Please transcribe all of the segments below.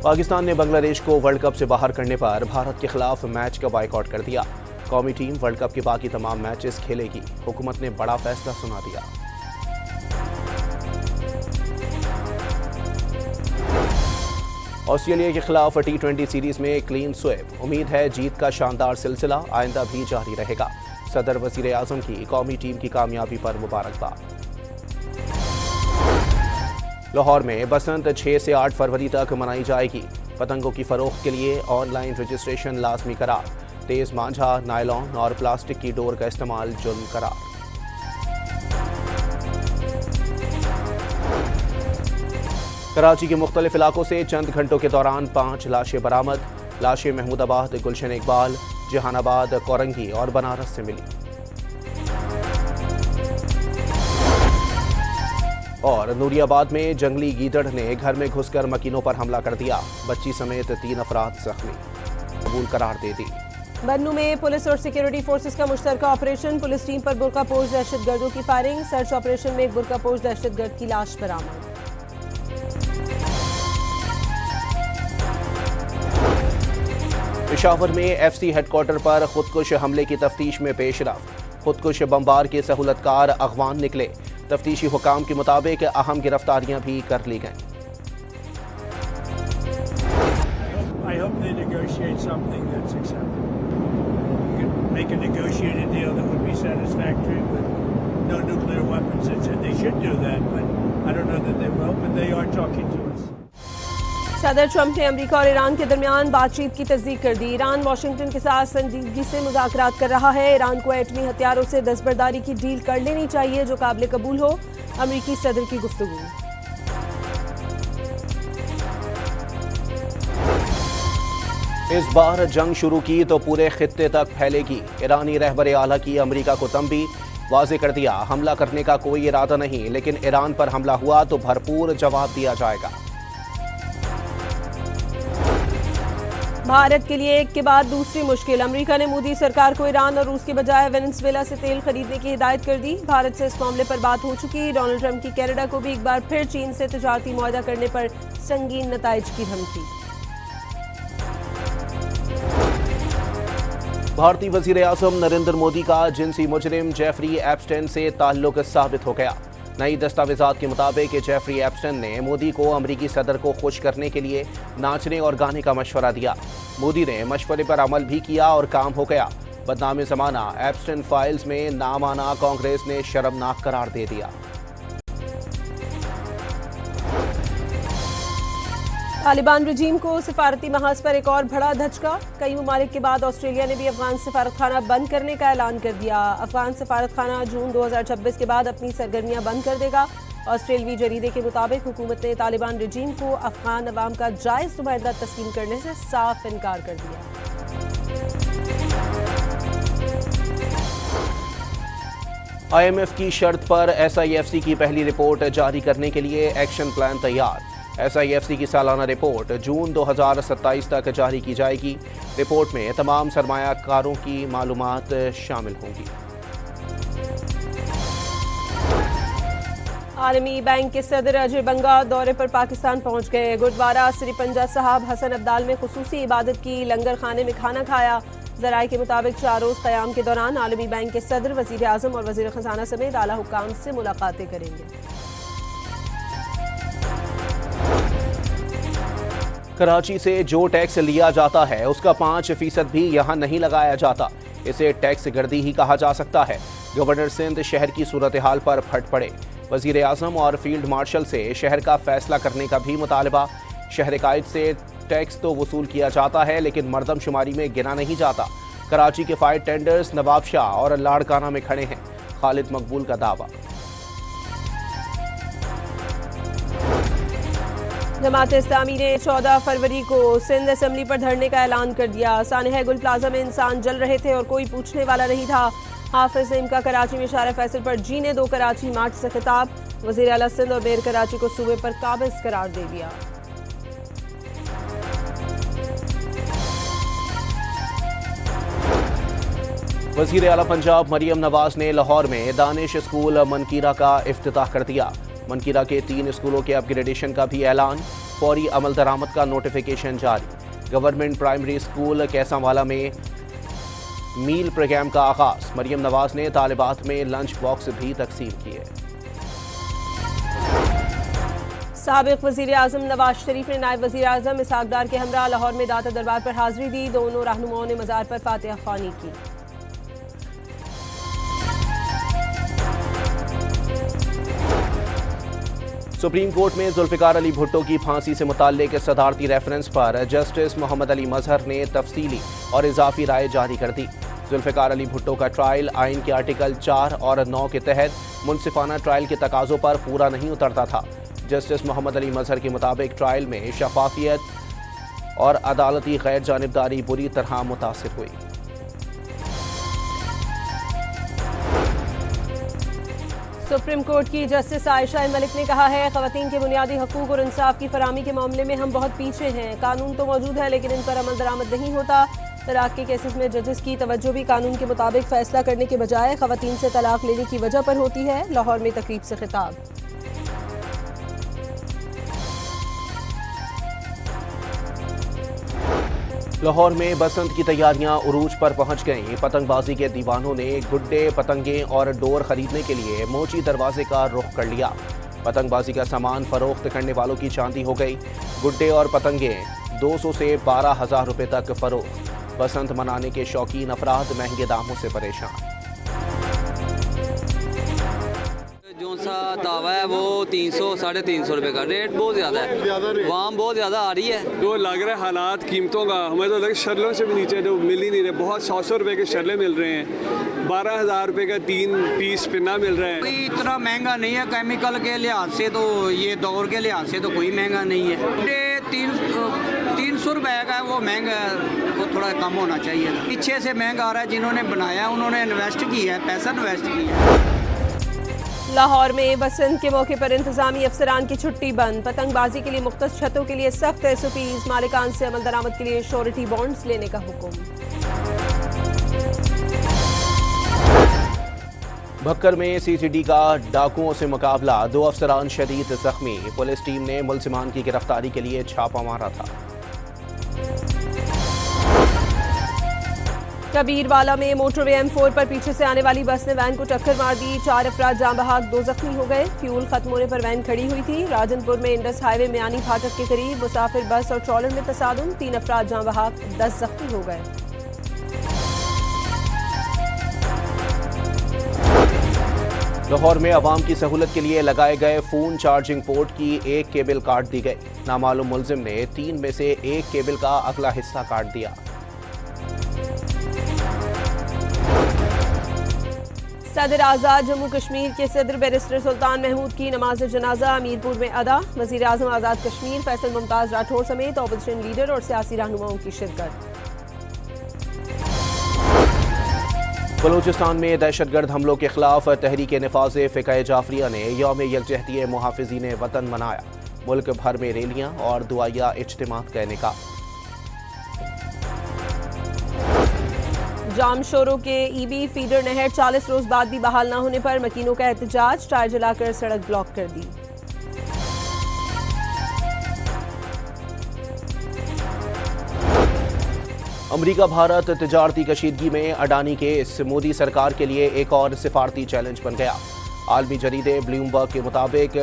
पाकिस्तान ने बांग्लादेश को world cup से बाहर करने पर भारत के खिलाफ मैच का बायकॉट कर दिया। कौमी टीम वर्ल्ड कप के बाकी तमाम मैचेस खेलेगी। हुकूमत ने बड़ा फैसला सुना दिया। ऑस्ट्रेलिया के खिलाफ T20 सीरीज में क्लीन स्वीप। उम्मीद है जीत का शानदार सिलसिला आइंदा भी जारी रहेगा। सदर वजीर आजम की कौमी टीम की कामयाबी पर मुबारकबाद। लाहौर में बसंत 6 से 8 फरवरी तक मनाई जाएगी। पतंगों की फरोख्त के लिए ऑनलाइन रजिस्ट्रेशन लाजमी करार। तेज मांझा, नायलॉन और प्लास्टिक की डोर का इस्तेमाल जुर्म करार। कराची के मुख्तलिफ इलाकों से चंद घंटों के दौरान 5 लाशें बरामद। लाशें महमूदाबाद, गुलशन इकबाल, जहानाबाद, कोरंगी और बनारस से मिली। और नूरियाबाद में जंगली गीदड़ ने घर में घुसकर मकीनों पर हमला कर दिया। बच्ची समेत 3 अफराद जख्मी। कबूल करार दे दी। बन्नू में पुलिस और सिक्योरिटी फोर्सेस का मुश्तरका ऑपरेशन। पुलिस टीम पर बुर्कापोश दहशतगर्दों की फायरिंग। सर्च ऑपरेशन में एक बुर्कापोश दहशतगर्द की लाश बरामद। पेशावर में FC हेडक्वार्टर पर खुदकुश हमले की तफ्तीश में पेशरफ। खुदकुश बमबार के सहूलतकार अगवान निकले। तफ्तीशी हुकाम के मुताबिक अहम गिरफ्तारियां भी कर ली गईं। I hope they negotiate something that's acceptable. You could make a negotiated deal that would be satisfactory with no nuclear weapons. They should do that, but I don't know that they will, but they are talking to us. सदर Trump ने America और Iran के दरमियान बातचीत की तस्दीक कर दी। Iran Washington के साथ संजीदगी से मुज़ाकरात कर रहा है। ईरान को एटमी हथियारों से दस्तबरदारी की डील कर लेनी चाहिए जो काबिल कबूल हो। अमेरिकी सदर की गुफ्तगू। इस बार जंग शुरू की तो पूरे खित्ते तक फैलेगी। ईरानी रहबर आला की अमेरिका को तंबी। वाज़े कर दिया हमला करने का कोई इरादा नहीं, लेकिन ईरान पर हमला हुआ तो भरपूर जवाब दिया जाएगा। भारत के लिए एक के बाद दूसरी मुश्किल। अमेरिका ने मोदी सरकार को ईरान और रूस के बजाय वेनेजुएला से तेल खरीदने की हिदायत कर दी। भारत से इस मामले पर बात हो चुकी। डोनाल्ड ट्रंप की कनाडा को भी एक बार फिर चीन से तिजारती मुआहदा करने पर संगीन नताइज की धमकी। भारतीय वजीर आज़म नरेंद्र मोदी का जिनसी मुजरिम जेफरी एप्स्टेन से ताल्लुक साबित हो गया। नई दस्तावेजात के मुताबिक जेफरी एप्स्टेन ने मोदी को अमरीकी सदर को खुश करने के लिए नाचने और गाने का मशवरा दिया। मोदी ने मशवरे पर अमल भी किया और काम हो गया। बदनाम ज़माना एप्स्टेन फाइल्स में नाम आना कांग्रेस ने शर्मनाक करार दे दिया। तालिबान रजीम को सिफारती महाज पर एक और बड़ा धचका। कई ममालिक के बाद ऑस्ट्रेलिया ने भी अफगान सिफारतखाना बंद करने का ऐलान कर दिया। अफगान सिफारतखाना जून 2026 के बाद अपनी सरगर्मियां बंद कर देगा। ऑस्ट्रेलवी जरीदे के मुताबिक हुकूमत ने तालिबान रजीम को अफगान अवाम का जायज़ नुमाइंदा तस्लीम करने से साफ इनकार कर दिया। IMF की शर्त पर SIFC की पहली रिपोर्ट जारी करने के लिए एक्शन प्लान तैयार। SIFC की सालाना रिपोर्ट जून 2027 तक जारी की जाएगी। रिपोर्ट में तमाम सरमायाकारों की मालूमात शामिल होंगी। आलमी बैंक के सदर अजय बंगा दौरे पर पाकिस्तान पहुंच गए। गुरुद्वारा श्री पंजा साहब हसन अब्दाल में खुसूसी इबादत की। लंगर खाने में खाना खाया। ज़राए के मुताबिक 4 रोज़ क़याम के दौरान आलमी बैंक के सदर, वज़ीर आज़म और वज़ीर ख़ज़ाना समेत आला हुक्काम से मुलाकातें करेंगे। कराची से जो टैक्स लिया जाता है उसका 5% भी यहाँ नहीं लगाया जाता। इसे टैक्स गर्दी ही कहा जा सकता है। गवर्नर सिंध शहर की सूरत हाल पर फट पड़े। वज़ीर आज़म और फील्ड मार्शल से शहर का फैसला करने का भी मुतालबा। शहर कायद से टैक्स तो वसूल किया जाता है लेकिन मरदमशुमारी में गिना नहीं जाता। कराची के फायर टेंडर्स नवाब शाह और लाड़काना में खड़े हैं। खालिद मकबूल का दावा। जमात इस्लामी ने 14 फरवरी को सिंध असेंबली पर धरने का ऐलान कर दिया। सानह गुल प्लाजा में इंसान जल रहे थे और कोई पूछने वाला नहीं था। हाफिज नईम का कराची में शार फैसल पर जीने दो कराची मार्च से खिताब। वज़ीर आला सिंध और मेयर कराची को सूबे पर काबिज करार दे दिया। वज़ीर आला पंजाब मरियम नवाज ने लाहौर में दानिश स्कूल मनकीरा का इफ्तिताह कर दिया। मनकीरा के 3 स्कूलों के अपग्रेडेशन का भी ऐलान। फौरी अमल दरामद का नोटिफिकेशन जारी। गवर्नमेंट प्राइमरी स्कूल कैसांवाला में मील प्रोग्राम का आगाज। मरियम नवाज ने तालिबात में लंच बॉक्स भी तकसीम किए। साबिक वजीर आजम नवाज शरीफ ने नायब वजीर आजम इसहाक डार के हमरा लाहौर में दाता दरबार पर हाजिरी दी। दोनों रहनुमाओं ने मजार पर फातिहा ख्वानी की। सुप्रीम कोर्ट में जुल्फिकार अली भुट्टो की फांसी से मुताल्लिक सदारती रेफरेंस पर जस्टिस मोहम्मद अली मजहर ने तफसीली और इजाफी राय जारी कर दी। जुल्फिकार अली भुट्टो का ट्रायल आइन के आर्टिकल 4 और 9 के तहत मुनसिफाना ट्रायल के तकाजों पर पूरा नहीं उतरता था। जस्टिस मोहम्मद अली मजहर के मुताबिक ट्रायल में शफाफियत और अदालती गैर जानिबदारी बुरी तरह मुतासिर हुई। सुप्रीम कोर्ट की जस्टिस आयशा मलिक ने कहा है, खवातीन के बुनियादी हकूक और इंसाफ की फराहमी के मामले में हम बहुत पीछे हैं। कानून तो मौजूद है लेकिन इन पर अमल दरामद नहीं होता। तलाक के केसेस में जजेस की तवज्जो भी कानून के मुताबिक फैसला करने के बजाय खवातीन से तलाक लेने की वजह पर होती है। लाहौर में तकरीब से खिताब। लाहौर में बसंत की तैयारियां उरूज पर पहुंच गईं। पतंगबाजी के दीवानों ने गुड्डे, पतंगे और डोर खरीदने के लिए मोची दरवाजे का रुख कर लिया। पतंगबाजी का सामान फरोख्त करने वालों की चांदी हो गई। गुड्डे और पतंगे 200 से 12,000 रुपए तक फरोख्त। बसंत मनाने के शौकीन अफराद महंगे दामों से परेशान। जो सा दावा है वो 300 साढ़े 300 रुपए का रेट बहुत ज़्यादा है। वहाँ बहुत ज़्यादा आ रही है। तो लग रहा है हालात कीमतों का, हमें तो लगे शर्लों से भी नीचे तो मिल ही नहीं रहे। बहुत 100 रुपए के शर्ले मिल रहे हैं। 12,000 रुपए का 3 पीस पिन्ना मिल रहा है। कोई इतना महंगा नहीं है। केमिकल के लिहाज से तो ये दौर के लिहाज से तो कोई महंगा नहीं है। 300 रुपए का है वो महंगा है, वो थोड़ा कम होना चाहिए। पीछे से महंगा आ रहा है। जिन्होंने बनाया उन्होंने इन्वेस्ट किया है, पैसा इन्वेस्ट किया है। लाहौर में बसंत के मौके पर इंतजामी अफसरान की छुट्टी बंद। पतंगबाजी के लिए मुख्तस छतों के लिए सख्त SOPs। मालिकान से अमल दरामद के लिए श्योरिटी बॉन्ड्स लेने का हुक्म। भक्कर में CCD का डाकुओं से मुकाबला। 2 अफसरान शदीद जख्मी। पुलिस टीम ने मुलजिमान की गिरफ्तारी के लिए छापा मारा था। कबीरवाला में मोटरवे M4 पर पीछे से आने वाली बस ने वैन को टक्कर मार दी। 4 अफराद जान बहक, 2 जख्मी हो गए। फ्यूल खत्म होने पर वैन खड़ी हुई थी। राजनपुर में इंडस हाईवे में आनी फाटक के करीब मुसाफिर बस और ट्रॉलर में तसादुम। 3 अफराद जान बहक, 10 जख्मी हो गए। लाहौर में अवाम की सहूलत के लिए लगाए गए फोन चार्जिंग पोर्ट की एक केबल काट दी गई। नामालूम मुलजिम ने 3 में से एक केबल का अगला हिस्सा काट दिया। सदर आज़ाद जम्मू कश्मीर के सदर बैरिस्टर सुल्तान महमूद की नमाज जनाजा अमीरपुर में अदा। वज़ीर आज़म आज़ाद कश्मीर फैसल मुमताज़ राठौर समेत ऑपोजिशन लीडर और सियासी रहनुमाओं की शिरकत। बलूचिस्तान में दहशतगर्द हमलों के खिलाफ तहरीक निफाज़े फ़िक़े जाफरिया ने यौम यकजहती मुहाफ़िज़ीन वतन मनाया। मुल्क भर में रैलियां और दुआया इज्तिमात का इनेकाद। जामशोरों के EB फीडर नहर 40 रोज बाद भी बहाल न होने पर मकीनों का एहतजाज। टायर जलाकर सड़क ब्लॉक कर दी। अमरीका भारत तिजारती कशीदगी में अडानी केस मोदी सरकार के लिए एक और सिफारती चैलेंज बन गया। आलमी जरीदे ब्लूमबर्ग के मुताबिक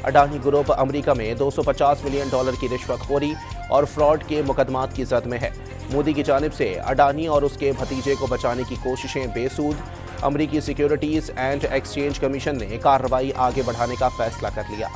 अडानी ग्रुप अमरीका में $250 मिलियन की रिश्वतखोरी और फ्रॉड के मुकदमात की जद में है। मोदी की जानिब से अडानी और उसके भतीजे को बचाने की कोशिशें बेसूद। अमरीकी सिक्योरिटीज एंड एक्सचेंज कमीशन ने कार्रवाई आगे बढ़ाने का फैसला कर लिया।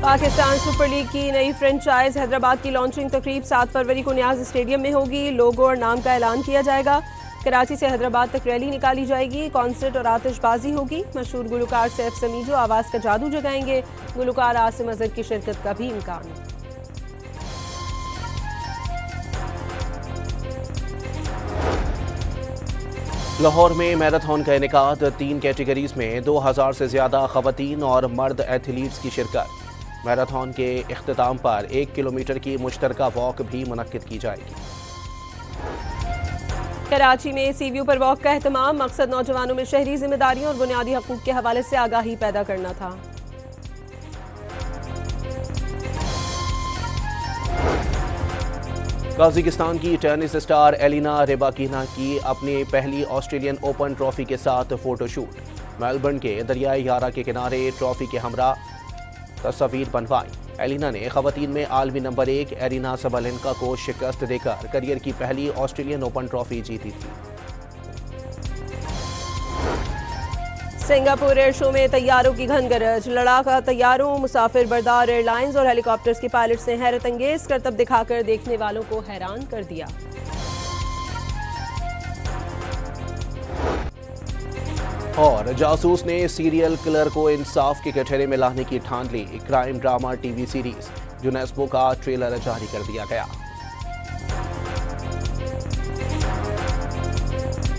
पाकिस्तान सुपर लीग की नई फ्रेंचाइज हैदराबाद की लॉन्चिंग तकरीब 7 फरवरी को न्याज स्टेडियम में होगी। लोगो और नाम का ऐलान किया जाएगा। कराची से हैदराबाद तक रैली निकाली जाएगी। कॉन्सर्ट और आतिशबाजी होगी। मशहूर गुलकार सैफ समीजो आवाज़ का जादू जगाएंगे। गुलकार आसिम अजहर की शिरकत का भी इम्कान। लाहौर में मैराथन का इनेकाद। 3 कैटेगरीज में 2000 से ज्यादा खवातीन और मर्द एथलीट्स की शिरकत। मैराथन के इख्तिताम पर 1 किलोमीटर की मुश्तरका वॉक भी मुनक्किद की जाएगी। कराची में सीव्यू पर वॉक का एहतमाम। मकसद नौजवानों में शहरी जिम्मेदारियों और बुनियादी हकूक के हवाले से आगाही पैदा करना था। कजाकिस्तान की टेनिस स्टार एलिना रेबाकिना की अपनी पहली ऑस्ट्रेलियन ओपन ट्रॉफी के साथ फोटोशूट। मेलबर्न के दरियाई यारा के किनारे ट्रॉफी के हमरा तस्वीर बनवाई। एलिना ने खवातीन में आलमी नंबर 1 एरिना सबलेंका को शिकस्त देकर करियर की पहली ऑस्ट्रेलियन ओपन ट्रॉफी जीती थी। सिंगापुर एयर शो में तैयारों की घनगरज। लड़ाका तैयारों, मुसाफिर बरदार एयरलाइंस और हेलीकॉप्टर्स के पायलट्स ने हैरत अंगेज करतब दिखाकर देखने वालों को हैरान कर दिया। और जासूस ने सीरियल किलर को इंसाफ के कटहरे में लाने की ठान ली। Crime drama TV series UNESCO का ट्रेलर जारी कर दिया गया।